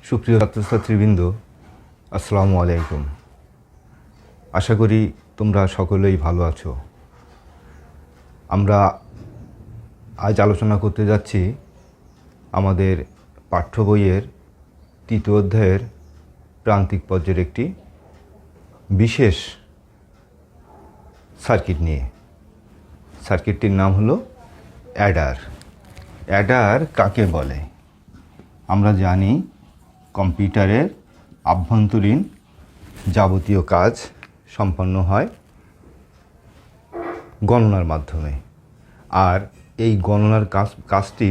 সুপ্রিয় ছাত্রছাত্রীবৃন্দ, আসসালামু আলাইকুম। আশা করি তোমরা সকলেই ভালো আছো। আমরা আজ আলোচনা করতে যাচ্ছি আমাদের পাঠ্য বইয়ের তৃতীয় অধ্যায়ের প্রান্তিক পর্যায়ের একটি বিশেষ সার্কিট নিয়ে। সার্কিটটির নাম হলো অ্যাডার। অ্যাডার কাকে বলে? আমরা জানি কম্পিউটারের আভ্যন্তরীণ যাবতীয় কাজ সম্পন্ন হয় গণনার মাধ্যমে, আর এই গণনার কাজটি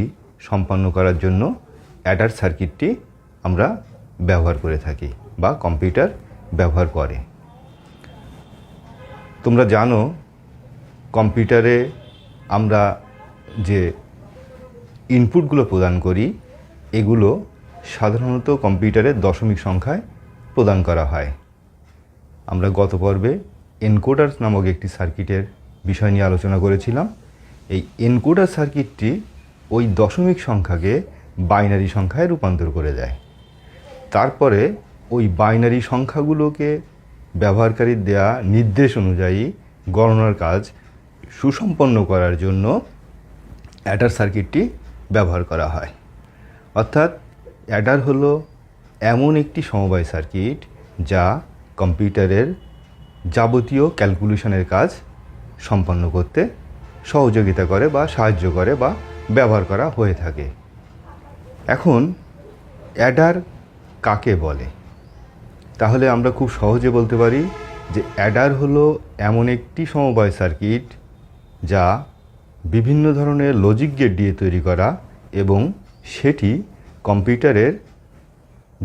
সম্পন্ন করার জন্য অ্যাডার সার্কিটটি আমরা ব্যবহার করে থাকি বা কম্পিউটার ব্যবহার করে। তোমরা জানো কম্পিউটারে আমরা যে ইনপুটগুলো প্রদান করি এগুলো সাধারণত কম্পিউটারের দশমিক সংখ্যায় প্রদান করা হয়। আমরা গত পর্বে এনকোডার নামক একটি সার্কিটের বিষয় নিয়ে আলোচনা করেছিলাম। এই এনকোডার সার্কিটটি ওই দশমিক সংখ্যাকে বাইনারি সংখ্যায় রূপান্তর করে দেয়। তারপরে ওই বাইনারি সংখ্যাগুলোকে ব্যবহারকারীর দেয়া নির্দেশ অনুযায়ী গণনার কাজ সুসম্পন্ন করার জন্য অ্যাডার সার্কিটটি ব্যবহার করা হয়। অর্থাৎ অ্যাডার হলো এমন একটি সমবায় সার্কিট যা কম্পিউটারের যাবতীয় ক্যালকুলেশনের কাজ সম্পন্ন করতে সহযোগিতা করে বা সাহায্য করে বা ব্যবহার করা হয়ে থাকে। এখন অ্যাডার কাকে বলে? তাহলে আমরা খুব সহজে বলতে পারি যে অ্যাডার হলো এমন একটি সমবায় সার্কিট যা বিভিন্ন ধরনের লজিক গেট দিয়ে তৈরি করা এবং সেটি কম্পিউটারের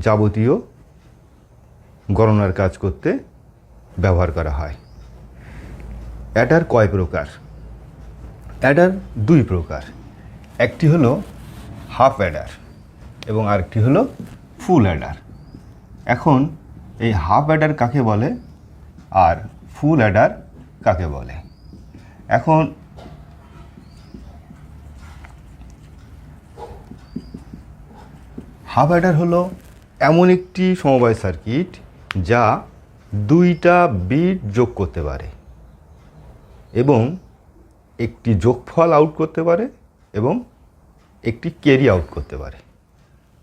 যাবতীয় গণনার কাজ করতে ব্যবহার করা হয়। অ্যাডার কয় প্রকার? অ্যাডার দুই প্রকার। একটি হলো হাফ অ্যাডার এবং আরেকটি হলো ফুল অ্যাডার। এখন এই হাফ অ্যাডার কাকে বলে আর ফুল অ্যাডার কাকে বলে? এখন হাফ অ্যাডার হলো এমন একটি সমবায় সার্কিট যা দুইটা বিট যোগ করতে পারে এবং একটি যোগফল আউট করতে পারে এবং একটি ক্যারি আউট করতে পারে।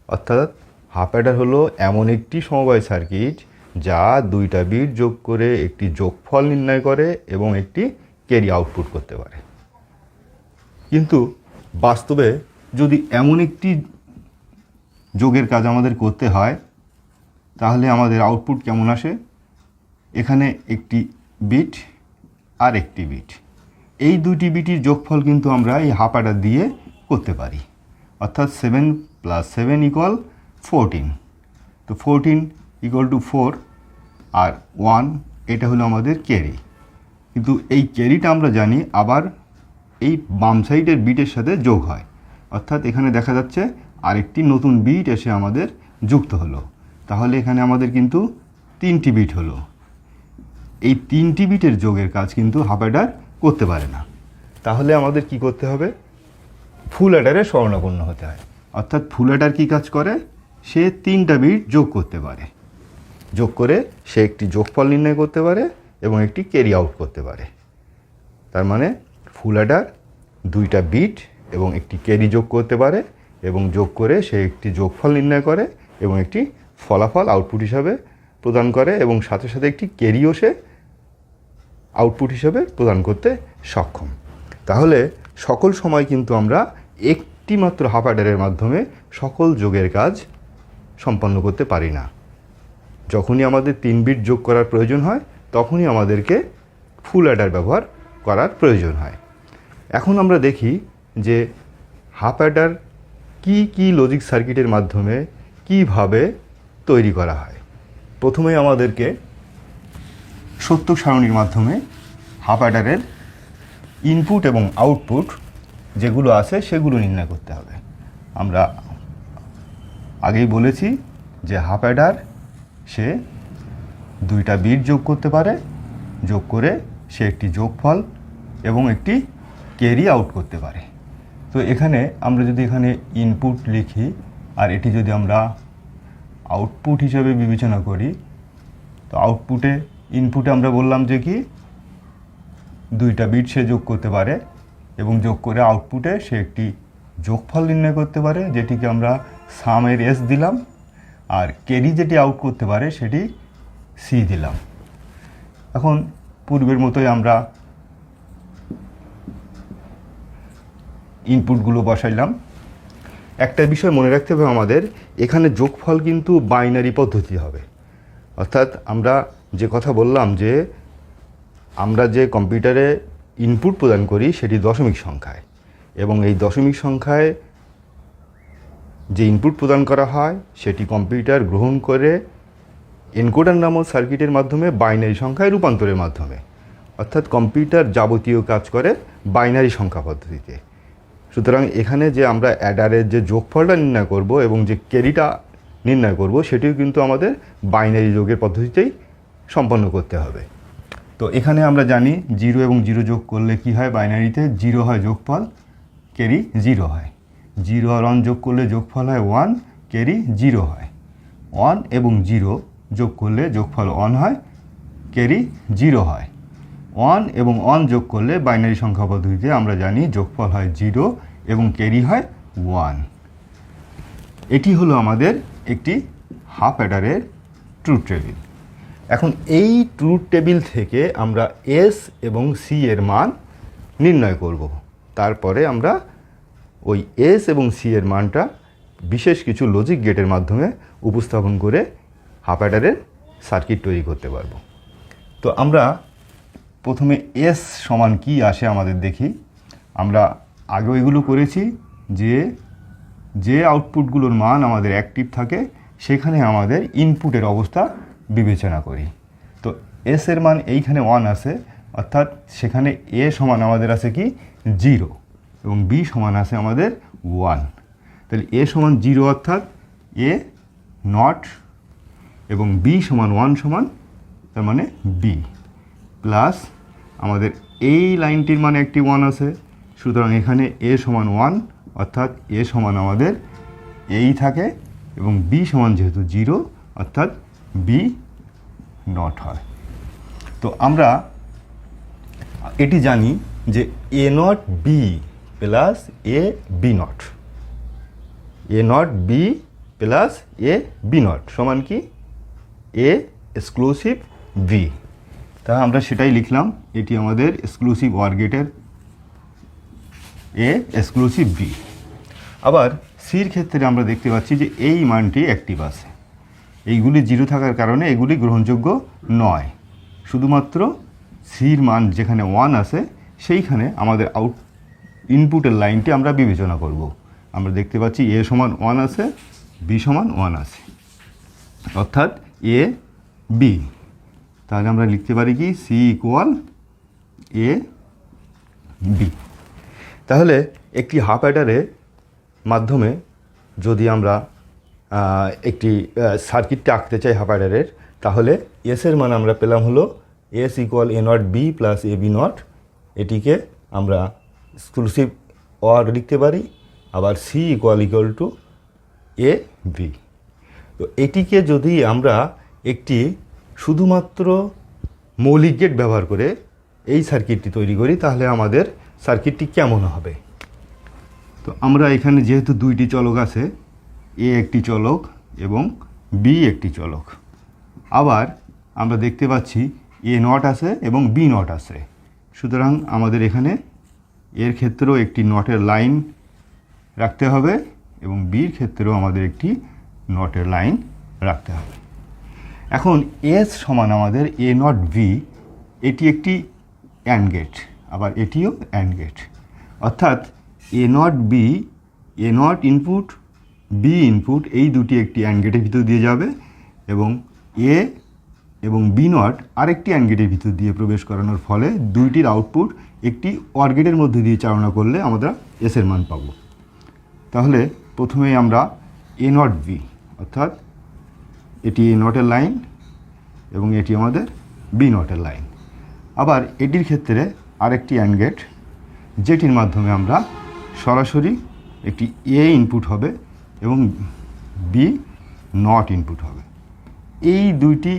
অর্থাৎ হাফ অ্যাডার হলো এমন একটি সমবায় সার্কিট যা দুইটা বিট যোগ করে একটি যোগফল নির্ণয় করে এবং একটি ক্যারি আউটপুট করতে পারে। কিন্তু বাস্তবে যদি এমন একটি যোগের কাজ আমাদের করতে হয় তাহলে আমাদের আউটপুট কেমন আসে? এখানে একটি বিট আর একটি বিট, এই দুটি বিটির যোগফল কিন্তু আমরা এই হাফ অ্যাডার দিয়ে করতে পারি। অর্থাৎ 7 + 7 = 14। তো 14 = 4 আর 1 এটা হলো আমাদের ক্যারি। কিন্তু এই ক্যারিটা আমরা জানি আবার এই বাম সাইডের বিটের সাথে যোগ হয়। অর্থাৎ এখানে দেখা যাচ্ছে আরেকটি নতুন বিট এসে আমাদের যুক্ত হলো। তাহলে এখানে আমাদের কিন্তু 3টি বিট হলো। এই 3টি বিটের যোগের কাজ কিন্তু হাফ অ্যাডার করতে পারে না। তাহলে আমাদের কি করতে হবে? ফুল অ্যাডারে শরণাপন্ন হতে হয়। অর্থাৎ ফুল অ্যাডার কী কাজ করে? সে 3টা বিট যোগ করতে পারে, যোগ করে সে একটি যোগফল নির্ণয় করতে পারে এবং একটি ক্যারি আউট করতে পারে। তার মানে ফুল অ্যাডার 2টা বিট এবং একটি ক্যারি যোগ করতে পারে এবং যোগ করে সে একটি যোগফল নির্ণয় করে এবং একটি ফলাফল আউটপুট হিসাবে প্রদান করে এবং সাথে সাথে একটি ক্যারিও সে আউটপুট হিসাবে প্রদান করতে সক্ষম। তাহলে সকল সময় কিন্তু আমরা একটি মাত্র হাফ অ্যাডারের মাধ্যমে সকল যোগের কাজ সম্পন্ন করতে পারি না। যখনই আমাদের 3 বিট যোগ করার প্রয়োজন হয় তখনই আমাদেরকে ফুল অ্যাডার ব্যবহার করার প্রয়োজন হয়। এখন আমরা দেখি যে হাফ অ্যাডার কি লজিক সার্কিটের মাধ্যমে কিভাবে তৈরি করা হয়। প্রথমে আমাদেরকে সত্যক সারণীর মাধ্যমে হাফ অ্যাডারের ইনপুট এবং আউটপুট যেগুলো আছে সেগুলো নির্ণয় করতে হবে। আমরা আগেই বলেছি যে হাফ অ্যাডার সে 2টা বিট যোগ করতে পারে, যোগ করে সে একটি যোগফল এবং একটি ক্যারি আউট করতে পারে। তো এখানে আমরা যদি এখানে ইনপুট লিখি আর এটি যদি আমরা আউটপুট হিসেবে বিবেচনা করি, তো আউটপুটে ইনপুটে আমরা বললাম যে কি দুইটা বিট সে যোগ করতে পারে এবং যোগ করে আউটপুটে সে একটি যোগফল নির্ণয় করতে পারে, যেটিকে আমরা সামের এস দিলাম, আর ক্যারি যেটি আউট করতে পারে সেটি সি দিলাম। এখন পূর্বের মতোই আমরা ইনপুটগুলো বসাইলাম। একটা বিষয় মনে রাখতে হবে আমাদের, এখানে যোগফল কিন্তু বাইনারি পদ্ধতি হবে। অর্থাৎ আমরা যে কথা বললাম যে আমরা যে কম্পিউটারে ইনপুট প্রদান করি সেটি দশমিক সংখ্যায়, এবং এই দশমিক সংখ্যায় যে ইনপুট প্রদান করা হয় সেটি কম্পিউটার গ্রহণ করে এনকোডার নামক সার্কিটের মাধ্যমে বাইনারি সংখ্যায় রূপান্তরের মাধ্যমে। অর্থাৎ কম্পিউটার যাবতীয় কাজ করে বাইনারি সংখ্যা পদ্ধতিতে। সুতরাং এখানে যে আমরা অ্যাডারের যে যোগফলটা নির্ণয় করব এবং যে ক্যারিটা নির্ণয় করব সেটিও কিন্তু আমাদের বাইনারি যোগের পদ্ধতিতেই সম্পন্ন করতে হবে। তো এখানে আমরা জানি 0 এবং 0 যোগ করলে কি হয়, বাইনারিতে 0 হয় যোগফল, ক্যারি 0 হয়। 0 আর 1 যোগ করলে যোগফল হয় 1, ক্যারি 0 হয়। 1 এবং 0 যোগ করলে যোগফল 1 হয়, ক্যারি 0 হয়। 1 এবং 1 যোগ করলে বাইনারি সংখ্যা পদ্ধতিতে আমরা জানি যোগফল হয় 0 এবং ক্যারি হয় 1। এটি হলো আমাদের একটি হাফ অ্যাডারের ট্রুথ টেবিল। এখন এই ট্রুথ টেবিল থেকে আমরা এস এবং সি এর মান নির্ণয় করব। তারপরে আমরা ওই এস এবং সি এর মানটা বিশেষ কিছু লজিক গেটের মাধ্যমে উপস্থাপন করে হাফ অ্যাডারের সার্কিট তৈরি করতে পারব। তো আমরা প্রথমে এস সমান কি আসে আমাদের দেখি। আমরা আগে এগুলো করেছি যে আউটপুটগুলোর মান আমাদের অ্যাক্টিভ থাকে সেখানে আমাদের ইনপুটের অবস্থা বিবেচনা করি। তো এস এর মান এইখানে 1 আছে, অর্থাৎ সেখানে এ সমান আমাদের আছে কি 0 এবং বি সমান আছে আমাদের 1। তাহলে এ সমান 0 অর্থাৎ এ নট এবং বি সমান 1 সমান তার মানে বি, প্লাস আমাদের এই লাইনটির মানে একটি 1 আছে। সুতরাং এখানে এ সমান 1 অর্থাৎ এ সমান আমাদের এই থাকে এবং বি সমান যেহেতু 0 অর্থাৎ বি নট হয়। তো আমরা এটি জানি যে A not B plus A B not, A not B plus A B not সমান কি এ এক্সক্লুসিভ বি। তা আমরা সেটাই লিখলাম, এটি আমাদের এক্সক্লুসিভ ওয়ার গেটের এ এক্সক্লুসিভ বি। আবার সির ক্ষেত্রে আমরা দেখতে পাচ্ছি যে এই মানটি অ্যাক্টিভ আছে, এইগুলি 0 থাকার কারণে এগুলি গ্রহণযোগ্য নয়। শুধুমাত্র সির মান যেখানে 1 আছে সেইখানে আমাদের ইনপুটের লাইনটি আমরা বিবেচনা করব। আমরা দেখতে পাচ্ছি এ সমান 1 আছে, বি সমান 1 আছে, অর্থাৎ এ বি। তাহলে আমরা লিখতে পারি কি সি ইকুয়াল এ বি। তাহলে একটি হাফ অ্যাডারের মাধ্যমে যদি আমরা একটি সার্কিটটা আঁকতে চাই হাফ অ্যাডারের, তাহলে এসের মান আমরা পেলাম হলো S equal A not B plus A B not. এটিকে আমরা এক্সক্লুসিভ অর লিখতে পারি। আবার C equal to A B. তো এটিকে যদি আমরা একটি শুধুমাত্র মৌলিক গেট ব্যবহার করে এই সার্কিটটি তৈরি করি তাহলে আমাদের সার্কিটটি কেমন হবে। তো আমরা এখানে যেহেতু দুইটি চলক আছে, এ একটি চলক এবং বি একটি চলক, আবার আমরা দেখতে পাচ্ছি এ নট আছে এবং বি নট আছে। সুতরাং আমাদের এখানে এর ক্ষেত্রেও একটি নটের লাইন রাখতে হবে এবং বির ক্ষেত্রেও আমাদের একটি নটের লাইন রাখতে হবে। এখন এস সমান আমাদের এ নট বি, এটি একটি অ্যান্ড গেট, আবার এটিও অ্যান্ড গেট। অর্থাৎ A not B, A not input B input, এই দুটি একটি অ্যান্ড গেটের ভিতর দিয়ে যাবে এবং এ এবং বি নট আরেকটি অ্যান্ড গেটের ভিতর দিয়ে প্রবেশ করানোর ফলে দুইটির আউটপুট একটি অর গেটের মধ্যে দিয়ে চালনা করলে আমরা এসের মান পাব। তাহলে প্রথমেই আমরা এ নট বি, অর্থাৎ এটি এ নটের লাইন এবং এটি আমাদের বি নটের লাইন। আবার এটির ক্ষেত্রে আরেকটি অ্যান্ড গেট, যেটির মাধ্যমে আমরা সরাসরি একটি এ ইনপুট হবে এবং বি নট ইনপুট হবে। এই দুইটি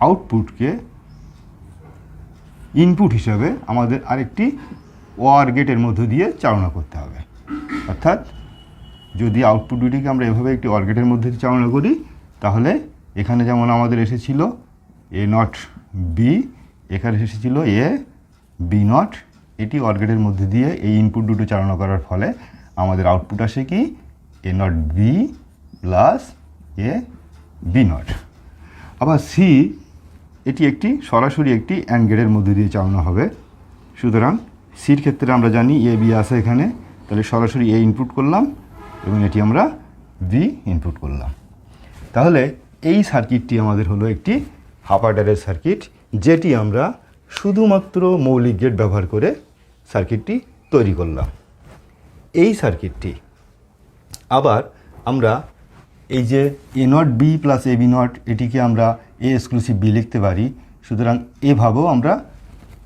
আউটপুটকে ইনপুট হিসাবে আমাদের আরেকটি ওয়ার গেটের মধ্য দিয়ে চালনা করতে হবে। অর্থাৎ যদি আউটপুট দুটিকে আমরা এভাবে একটি ওয়ার গেটের মধ্যে দিয়ে চালনা করি, তাহলে এখানে যেমন আমাদের এসেছিল এ নট বি, এখানে এসেছিল এ বি নট। এটি ওয়ার গেটের মধ্যে দিয়ে এই ইনপুট দুটো চালনা করার ফলে আমাদের আউটপুট আসে কি A not B plus A B not. আবার সি, এটি একটি সরাসরি একটি অ্যান্ড গেটের মধ্যে দিয়ে চালানো হবে। সুতরাং সির ক্ষেত্রে আমরা জানি এ বি আছে এখানে, তাহলে সরাসরি এ ইনপুট করলাম এবং এটি আমরা বি ইনপুট করলাম। তাহলে এই সার্কিটটি আমাদের হলো একটি হাফ অ্যাডারের সার্কিট, যেটি আমরা শুধুমাত্র মৌলিক গেট ব্যবহার করে সার্কিটটি তৈরি করলাম। এই সার্কিটটি আবার আমরা এই যে A not B plus A B not, এটিকে আমরা এ এক্সক্লুসিভ বি লিখতে পারি। সুতরাং এভাবেও আমরা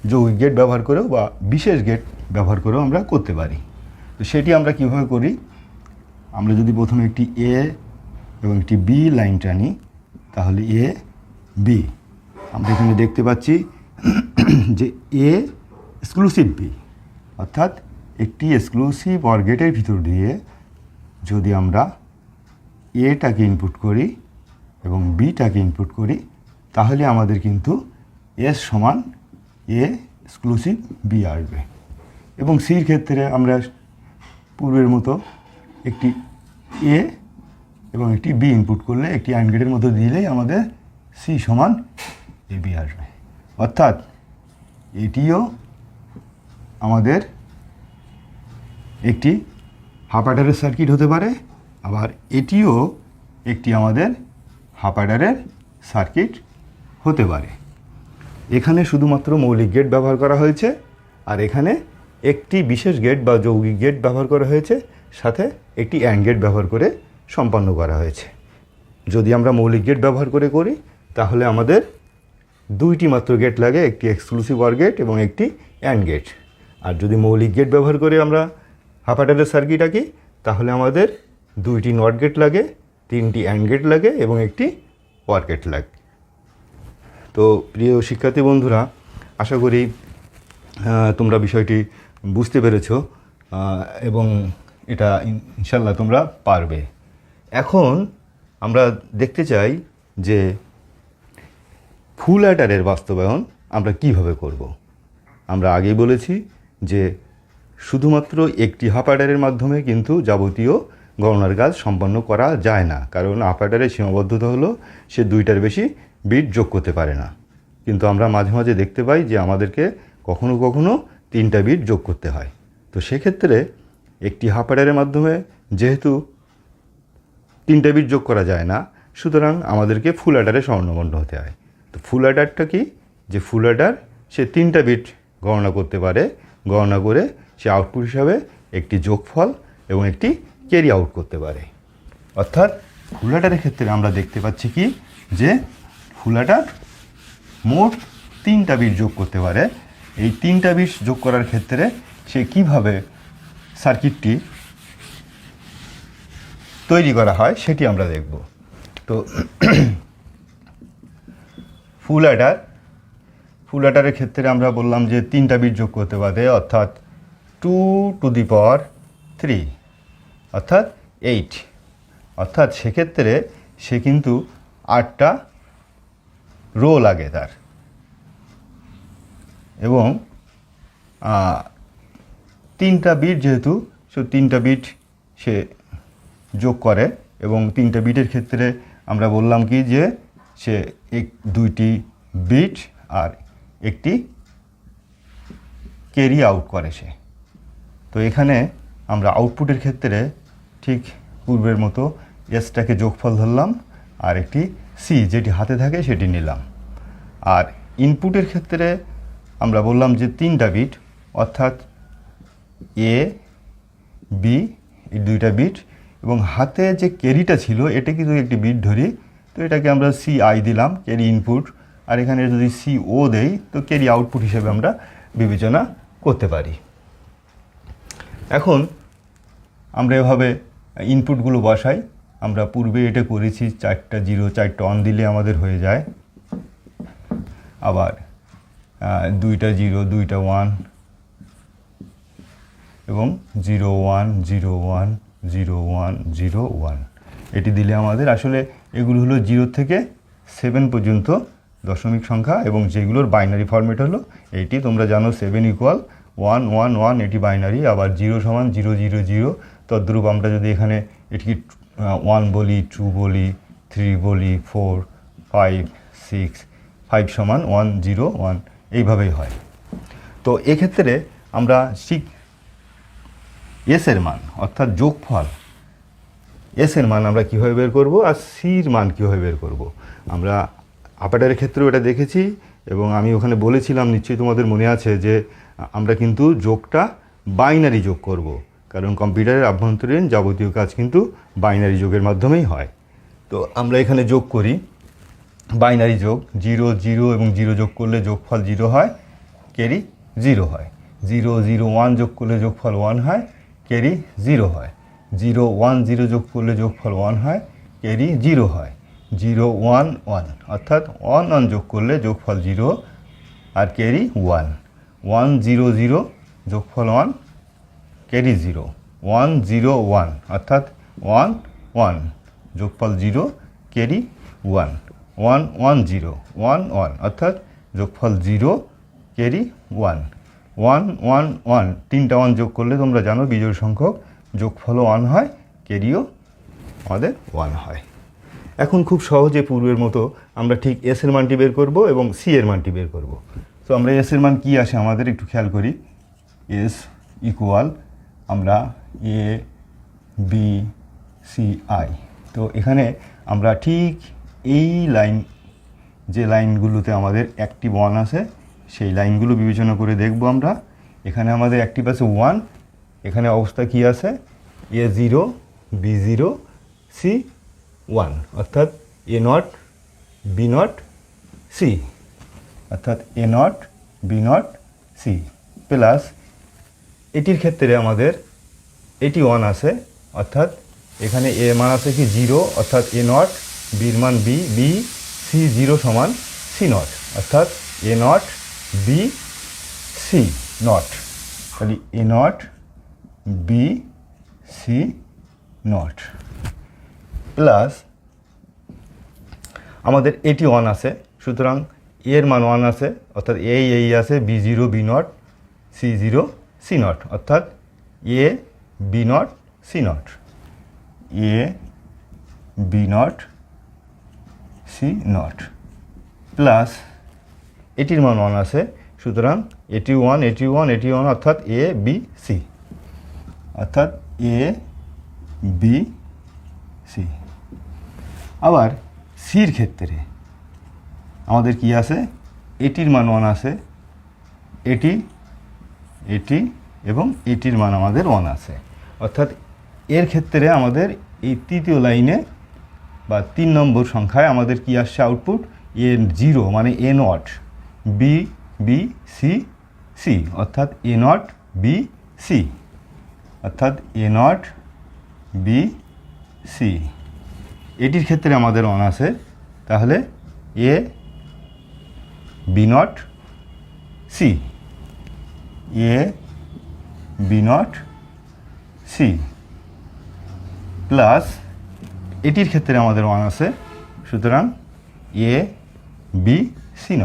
যৌগিক গেট ব্যবহার করেও বা বিশেষ গেট ব্যবহার করেও আমরা করতে পারি। তো সেটি আমরা কিভাবে করি, আমরা যদি প্রথমে একটি এ এবং একটি বি লাইন টানি, তাহলে এ বি আমরা এখানে দেখতে পাচ্ছি যে এ এক্সক্লুসিভ বি, অর্থাৎ একটি এক্সক্লুসিভ অর গেটের ভিতর দিয়ে যদি আমরা এটাকে ইনপুট করি এবং বিটাকে ইনপুট করি, তাহলে আমাদের কিন্তু এস সমান এ এক্সক্লুসিভ বি আসবে। এবং সির ক্ষেত্রে আমরা পূর্বের মতো একটি এ এবং একটি বি ইনপুট করলে একটি অ্যান্ড গেটের মধ্যে দিলেই আমাদের সি সমান এ বি আসবে। অর্থাৎ এটিও আমাদের একটি হাফ অ্যাডারের সার্কিট হতে পারে, আবার এটিও একটি আমাদের হাফ অ্যাডারের সার্কিট হতে পারে। এখানে শুধুমাত্র মৌলিক গেট ব্যবহার করা হয়েছে, আর এখানে একটি বিশেষ গেট বা যৌগিক গেট ব্যবহার করা হয়েছে, সাথে একটি অ্যান্ড গেট ব্যবহার করে সম্পন্ন করা হয়েছে। যদি আমরা মৌলিক গেট ব্যবহার করে করি, তাহলে আমাদের দুইটি মাত্র গেট লাগে, একটি এক্সক্লুসিভ অর গেট এবং একটি অ্যান্ড গেট। আর যদি মৌলিক গেট ব্যবহার করে আমরা হাফ অ্যাডারের সার্কিট আঁকি, তাহলে আমাদের দুইটি নট গেট লাগে, তিনটি অ্যান্ড গেট লাগে এবং একটি ওয়ার গেট লাগে। তো প্রিয় শিক্ষার্থী বন্ধুরা, আশা করি তোমরা বিষয়টি বুঝতে পেরেছ এবং এটা ইনশাল্লাহ তোমরা পারবে। এখন আমরা দেখতে চাই যে ফুল অ্যাডারের বাস্তবায়ন আমরা কিভাবে করব। আমরা আগেই বলেছি যে শুধুমাত্র একটি হাফ অ্যাডারের মাধ্যমে কিন্তু যাবতীয় গণনার কাজ সম্পন্ন করা যায় না, কারণ হাফ অ্যাডারের সীমাবদ্ধতা হলো সে দুইটার বেশি বিট যোগ করতে পারে না। কিন্তু আমরা মাঝে মাঝে দেখতে পাই যে আমাদেরকে কখনো কখনো 3টা বিট যোগ করতে হয়। তো সেক্ষেত্রে একটি হাফ অ্যাডারের মাধ্যমে যেহেতু 3টা বিট যোগ করা যায় না, সুতরাং আমাদেরকে ফুল অ্যাডারে স্বর্ণবন্ধ হতে হয়। তো ফুল অ্যাডারটা কি, যে ফুল অ্যাডার সে 3টা বিট গণনা করতে পারে, গণনা করে সে আউটপুট হিসাবে একটি যোগফল এবং একটি ক্যারি আউট করতে পারে। অর্থাৎ ফুল অ্যাডারের ক্ষেত্রে আমরা দেখতে পাচ্ছি কি, যে ফুল অ্যাডার মোট 3টা বিট যোগ করতে পারে। এই 3টা বিট যোগ করার ক্ষেত্রে সে কিভাবে সার্কিটটি তৈরি করা হয় সেটি আমরা দেখব। তো ফুল অ্যাডারের ক্ষেত্রে আমরা বললাম যে 3টা বিট যোগ করতে পারে, অর্থাৎ 2 টু দি পাওয়ার 3 অর্থাৎ 8। অর্থাৎ সেক্ষেত্রে সে কিন্তু 8টা রো লাগে তার, এবং 3টা বিট যেহেতু সে 3টা বিট সে যোগ করে, এবং 3টা বিটের ক্ষেত্রে আমরা বললাম কি যে সে 2টি বিট আর একটি ক্যারি আউট করে সে। তো এখানে আমরা আউটপুটের ক্ষেত্রে ঠিক পূর্বের মতো এসটাকে যোগফল ধরলাম আর একটি সি যেটি হাতে থাকে সেটি নিলাম। আর ইনপুটের ক্ষেত্রে আমরা বললাম যে 3টা বিট, অর্থাৎ এ বি এই 2টা বিট, এবং হাতে যে ক্যারিটা ছিল এটা কিন্তু একটি বিট ধরি, তো এটাকে আমরা সি আই দিলাম ক্যারি ইনপুট, আর এখানে যদি সি ও দেই তো ক্যারি আউটপুট হিসেবে আমরা বিবেচনা করতে পারি। এখন আমরা এভাবে ইনপুটগুলো বসাই, আমরা পূর্বে এটা করেছি, 4টা 0 4টা 1 দিলে আমাদের হয়ে যায়। আবার 2টা 0 2টা 1 এবং 0 1 0 1 0 1 0 1 এটি দিলে আমাদের আসলে এগুলো হলো 0 থেকে 7 পর্যন্ত দশমিক সংখ্যা, এবং যেগুলোর বাইনারি ফরম্যাট হলো এইটি। তোমরা জানো 7 = 1 1 1, এটি বাইনারি। আবার 0 = 0 0 0। তদ্রূপ আমরা যদি এখানে এটিকে 1 বলি, 2 বলি, 3 বলি, 4 5 6, 5 = 1 0 1, এইভাবেই হয়। তো এক্ষেত্রে আমরা ঠিক এসের মান অর্থাৎ যোগফল এসের মান আমরা কীভাবে বের করব আর সির মান কীভাবে বের করব, আমরা অপারেটরের ক্ষেত্রেও এটা দেখেছি, এবং আমি ওখানে বলেছিলাম, নিশ্চয়ই তোমাদের মনে আছে, যে আমরা কিন্তু যোগটা বাইনারি যোগ করব, কারণ কম্পিউটারের আভ্যন্তরীণ যাবতীয় কাজ কিন্তু বাইনারি যোগের মাধ্যমেই হয়। তো আমরা এখানে যোগ করি বাইনারি যোগ, 0 0 এবং 0 যোগ করলে যোগফল 0 হয়, ক্যারি 0 হয়। 0 0 1 যোগ করলে যোগফল 1 হয়, ক্যারি 0 হয়। 0 1 0 যোগ করলে যোগফল 1 হয়, ক্যারি 0 হয়। 0 1 1 অর্থাৎ 1 1 যোগ করলে যোগফল 0 আর ক্যারি 1। 1 0 0 যোগফল 1, ক্যারি 0। 1 0 1 অর্থাৎ 1 1 যোগফল 0, ক্যারি 1। 1 1 0 1 1 অর্থাৎ যোগফল 0, ক্যারি 1। 1 1 1 তিনটা 1 যোগ করলে তোমরা জানো বিজোড় সংখ্যক, যোগফলও 1 হয়, ক্যারিও আমাদের 1 হয়। এখন খুব সহজে পূর্বের মতো আমরা ঠিক এসের মানটি বের করব এবং সি এর মানটি বের করব। তো আমরা এসের মান কী আসে আমাদের একটু খেয়াল করি। এস ইকুয়াল আমরা এ বি সি আই। তো এখানে আমরা ঠিক এই লাইন, যে লাইনগুলোতে আমাদের অ্যাক্টিভ 1 আছে, সেই লাইনগুলো বিবেচনা করে দেখব আমরা। এখানে আমাদের অ্যাক্টিভ আছে 1, এখানে অবস্থা কি আছে, A0 B0 C1 অর্থাৎ A0 B0 C, অর্থাৎ A0 B0 C প্লাস এটির ক্ষেত্রে আমাদের এটি 1 আছে, অর্থাৎ এখানে এ মান আছে কি 0, অর্থাৎ A0 বির মান B, B C0 সমান C0, অর্থাৎ A0 B C0, তাহলে A0 B C0 প্লাস আমাদের এটি 1 আছে, সুতরাং এর মান 1 আছে, অর্থাৎ এই আছে B0 B0 C0 C0, অর্থাৎ A B0 C0, A B0 C0 plus এটির মান 1 আছে, সুতরাং এটি 1 এটি 1 এটি 1, অর্থাৎ A B C, অর্থাৎ A B C। আবার সির ক্ষেত্রে আমাদের কি আছে, এটির মান 1 আছে, এটি এটি এবং এটির মান আমাদের 1 আছে, অর্থাৎ এর ক্ষেত্রে আমাদের এই তৃতীয় লাইনে বা 3 নম্বর সংখ্যায় আমাদের কি আসছে আউটপুট, A0 মানে A0 B B C C, অর্থাৎ A0 B C, অর্থাৎ A0 B C। এটির ক্ষেত্রে আমাদের 1 আছে, তাহলে A B0 C, A B0 C plus এটির ক্ষেত্রে আমাদের 1 আছে, সুতরাং A B C0,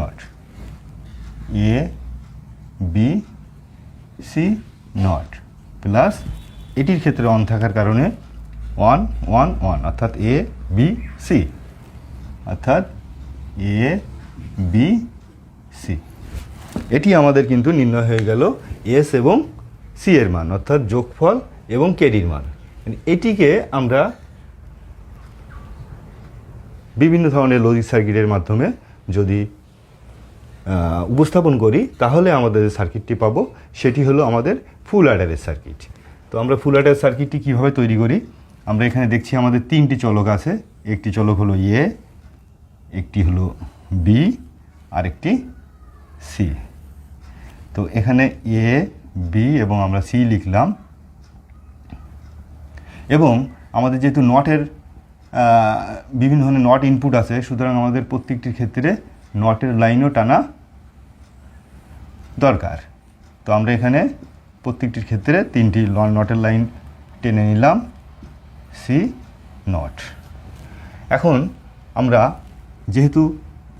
A B C0 plus এটির ক্ষেত্রে 1 থাকার কারণে 1 1 1, অর্থাৎ A B C, অর্থাৎ A B C। এটি আমাদের কিন্তু নির্ণয় হয়ে গেল এস এবং সি এর মান, অর্থাৎ যোগফল এবং ক্যারির মান। এটিকে আমরা বিভিন্ন ধরনের লজিক সার্কিটের মাধ্যমে যদি উপস্থাপন করি, তাহলে আমাদের যে সার্কিটটি পাবো সেটি হলো আমাদের ফুল অ্যাডারের সার্কিট। তো আমরা ফুল অ্যাডার সার্কিটটি কীভাবে তৈরি করি, আমরা এখানে দেখছি আমাদের 3টি চলক আছে। একটি চলক হলো এ, একটি হলো বি, আর একটি সি। তো এখানে এ বি এবং আমরা সি লিখলাম, এবং আমাদের যেহেতু নটের বিভিন্ন ধরনের নট ইনপুট আছে, সুতরাং আমাদের প্রত্যেকটির ক্ষেত্রে নটের লাইনও টানা দরকার। তো আমরা এখানে প্রত্যেকটির ক্ষেত্রে 3টি নটের লাইন টেনে নিলাম, সি নট। এখন আমরা যেহেতু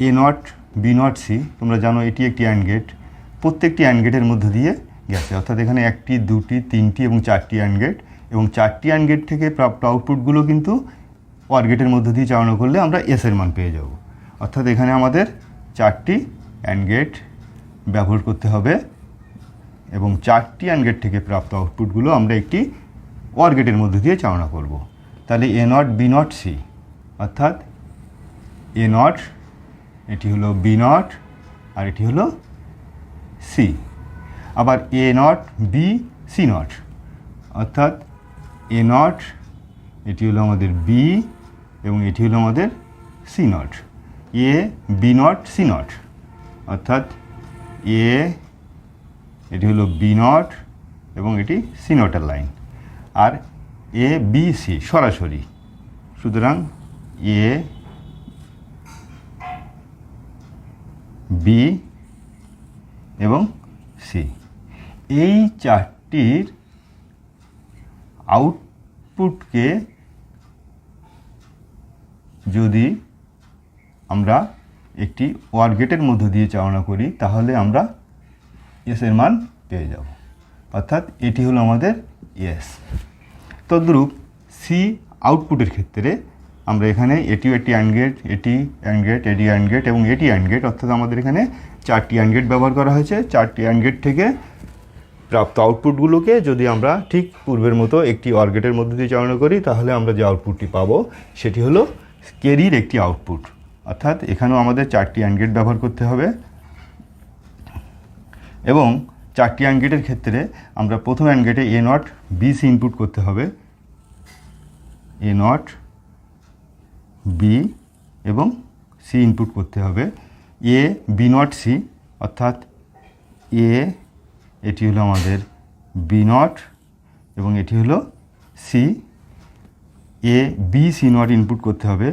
এ নট বি নট সি, তোমরা জানো এটি একটি অ্যান্ড গেট, প্রত্যেকটি অ্যান্ড গেটের মধ্য দিয়ে গেছে, অর্থাৎ এখানে 1টি 2টি 3টি এবং 4টি অ্যান্ড গেট, এবং 4টি অ্যান্ড গেট থেকে প্রাপ্ত আউটপুটগুলো কিন্তু ওয়ার গেটের মধ্য দিয়ে চালনা করলে আমরা এস এর মান পেয়ে যাব। অর্থাৎ এখানে আমাদের 4টি অ্যান্ড গেট ব্যবহার করতে হবে, এবং 4টি অ্যান্ড গেট থেকে প্রাপ্ত আউটপুটগুলো আমরা একটি ওয়ার গেটের মধ্য দিয়ে চালনা করব। তাহলে এ নট বি নট সি, অর্থাৎ এ নট, এটি হলো বি নট, আর এটি হলো সি। আবার এ নট বি সি নট, অর্থাৎ এ নট, এটি হলো আমাদের বি, এবং এটি হলো আমাদের C not. A B not C not, অর্থাৎ এ, এটি হলো বি নট, এবং এটি সি নটের লাইন। আর এ বি সি সরাসরি, সুতরাং এ বি এবং সি, এই 4টির আউটপুটকে যদি আমরা একটি ওয়ার গেটের মধ্য দিয়ে চালনা করি তাহলে আমরা এস এর মান পেয়ে যাব, অর্থাৎ এটি হলো আমাদের এস। তদ্রূপ সি আউটপুটের ক্ষেত্রে আমরা এখানে এটিও একটি অ্যান্ড গেট, এটি অ্যান্ড গেট, এটি অ্যান্ড গেট এবং এটি অ্যান্ড গেট, অর্থাৎ আমাদের এখানে 4টি অ্যান্ড গেট ব্যবহার করা হয়েছে। 4টি অ্যান্ড গেট থেকে প্রাপ্ত আউটপুটগুলোকে যদি আমরা ঠিক পূর্বের মতো একটি ওয়ার গেটের মধ্যে দিয়ে চালনা করি তাহলে আমরা যে আউটপুটটি পাবো সেটি হলো ক্যারির একটি আউটপুট। অর্থাৎ এখানেও আমাদের 4টি অ্যান্ড গেট ব্যবহার করতে হবে, এবং 4টি অ্যান্ড গেটের ক্ষেত্রে আমরা প্রথম অ্যান্ড গেটে এ নট বি সি ইনপুট করতে হবে, এ নট বি এবং সি ইনপুট করতে হবে। এ বি নট সি, অর্থাৎ এ, এটি হলো আমাদের বি নট, এবং এটি হলো C. A B C not input করতে হবে,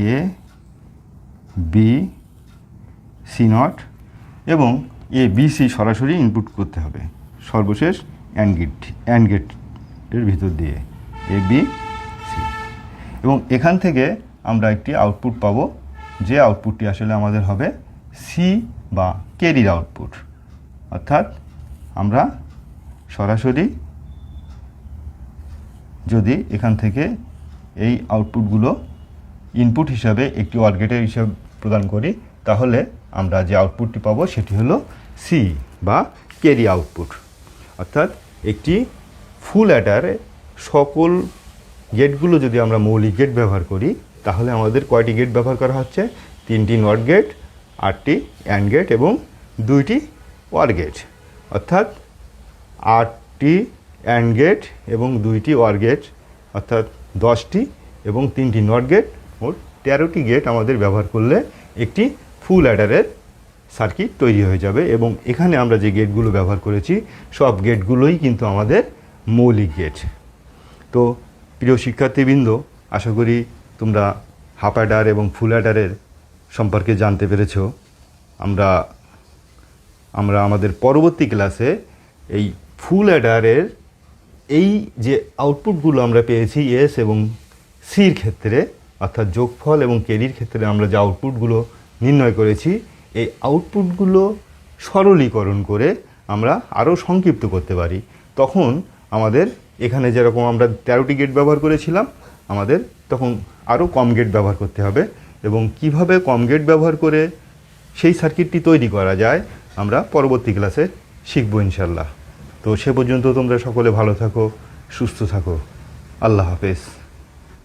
এ বি সি নট, এবং এ বি সি সরাসরি ইনপুট করতে হবে সর্বশেষ অ্যান্ড গেটের ভিতর দিয়ে, এ বি সি। এবং এখান থেকে আমরা একটি আউটপুট পাবো, যে আউটপুটটি আসলে আমাদের হবে সি বা ক্যারির আউটপুট। অর্থাৎ আমরা সরাসরি যদি এখান থেকে এই আউটপুটগুলো ইনপুট হিসাবে একটি ওয়ার গেটের হিসাবে প্রদান করি তাহলে আমরা যে আউটপুটটি পাবো সেটি হলো সি বা ক্যারি আউটপুট। অর্থাৎ একটি ফুল অ্যাডারে সকল গেটগুলো যদি আমরা মৌলিক গেট ব্যবহার করি তাহলে আমাদের কয়টি গেট ব্যবহার করা হচ্ছে? 3টি নট গেট, 8টি অ্যান্ড গেট এবং 2টি ওয়ার গেট। অর্থাৎ 8টি অ্যান্ড গেট এবং 2টি ওয়ার গেট, অর্থাৎ 10টি এবং 3টি নট গেট, মোট 13টি গেট আমাদের ব্যবহার করলে একটি ফুল অ্যাডারের সার্কিট তৈরি হয়ে যাবে। এবং এখানে আমরা যে গেটগুলো ব্যবহার করেছি সব গেটগুলোই কিন্তু আমাদের মৌলিক গেট। তো প্রিয় শিক্ষার্থীবৃন্দ, আশা করি তোমরা হাফ অ্যাডার এবং ফুল অ্যাডারের সম্পর্কে জানতে পেরেছ। আমরা আমাদের পরবর্তী ক্লাসে এই ফুল অ্যাডারের এই যে আউটপুটগুলো আমরা পেয়েছি এস এবং সির ক্ষেত্রে, অর্থাৎ যোগফল এবং ক্যারির ক্ষেত্রে আমরা যে আউটপুটগুলো নির্ণয় করেছি এই আউটপুটগুলো সরলীকরণ করে আমরা আরও সংক্ষিপ্ত করতে পারি। তখন আমাদের এখানে যেরকম আমরা 13টি গেট ব্যবহার করেছিলাম আমাদের তখন আরও কম গেট ব্যবহার করতে হবে, এবং কিভাবে কম গেট ব্যবহার করে সেই সার্কিটটি তৈরি করা যায় আমরা পরবর্তী ক্লাসে শিখব ইনশাল্লাহ। তো সে পর্যন্ত তোমরা সকলে ভালো থাকো, সুস্থ থাকো। আল্লাহ হাফেজ।